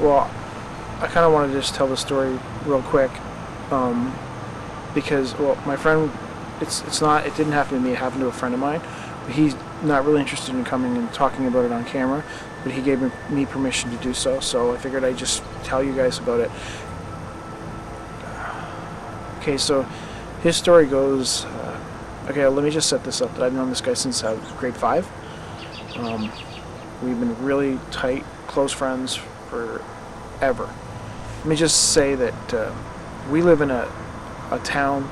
Well, I kind of want to just tell the story real quick, because, well, my friend, it didn't happen to me, it happened to a friend of mine, but he's not really interested in coming and talking about it on camera, but he gave me permission to do so, so I figured I'd just tell you guys about it. Okay, so his story goes, okay, let me just set this up, that I've known this guy since grade 5. We've been really tight, close friends forever. Let me just say that we live in a town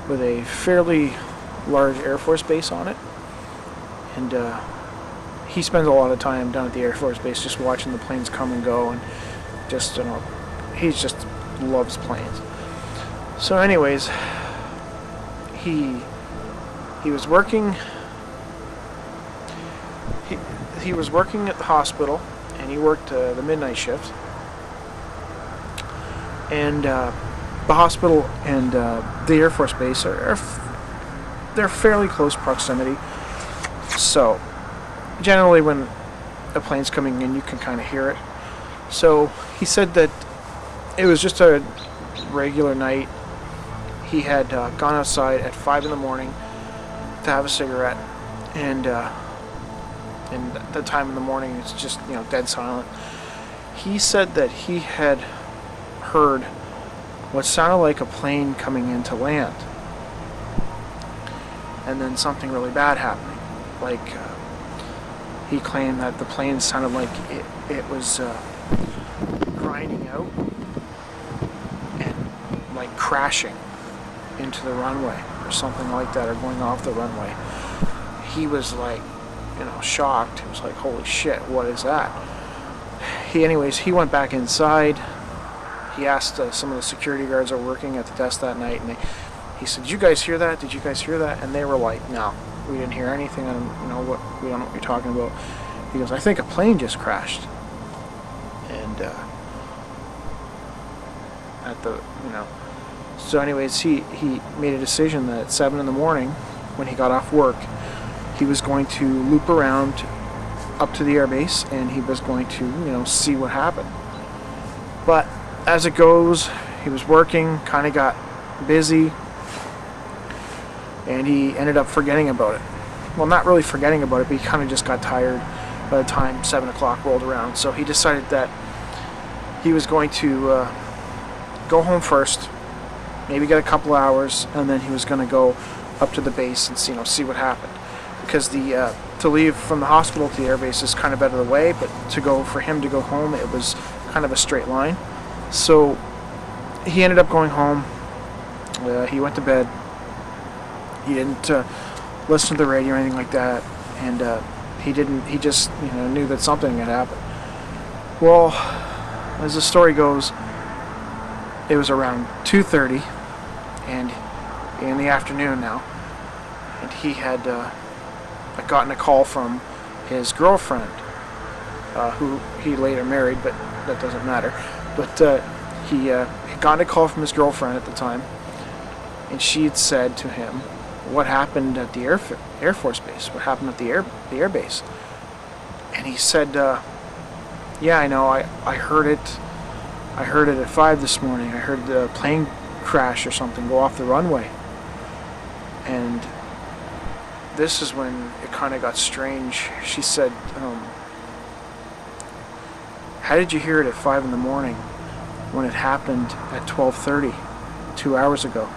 with a fairly large Air Force base on it, and he spends a lot of time down at the Air Force base just watching the planes come and go, and just, you know, he just loves planes. So anyways, he was working he was working at the hospital, and he worked the midnight shift, and the hospital and the Air Force base they're fairly close proximity, so generally when a plane's coming in you can kind of hear it. So he said that it was just a regular night. He had gone outside at 5 in the morning to have a cigarette, and at that time in the morning it's just, you know, dead silent. He said that he had heard what sounded like a plane coming in to land, and then something really bad happening. Like he claimed that the plane sounded like it was grinding out and like crashing into the runway or something like that, or going off the runway. He was like, you know, shocked. He was like, holy shit, what is that? He went back inside. He asked some of the security guards that were working at the desk that night, and he said, did you guys hear that? Did you guys hear that? And they were like, no, we didn't hear anything. We don't know what you're talking about. He goes, I think a plane just crashed. And so anyways, he made a decision that at 7 in the morning, when he got off work, he was going to loop around up to the airbase, and he was going to, you know, see what happened. But as it goes, he was working, kind of got busy, and he ended up forgetting about it. Well, not really forgetting about it, but he kind of just got tired by the time 7 o'clock rolled around. So he decided that he was going to go home first, maybe get a couple hours, and then he was going to go up to the base and see, you know, see what happened. Because to leave from the hospital to the airbase is kind of out of the way, but for him to go home, it was kind of a straight line. So he ended up going home. He went to bed. He didn't listen to the radio or anything like that, and he just, you know, knew that something had happened. Well, as the story goes, it was around 2:30 and in the afternoon now, and he had gotten a call from his girlfriend, who he later married, but that doesn't matter. But he had gotten a call from his girlfriend at the time, and she had said to him, what happened at the Air Force base? What happened at the air base? And he said, yeah, I know, I heard it. I heard it at 5 this morning. I heard the plane crash or something go off the runway. And this is when it kind of got strange. She said, how did you hear it at 5 in the morning when it happened at 12:30, 2 hours ago?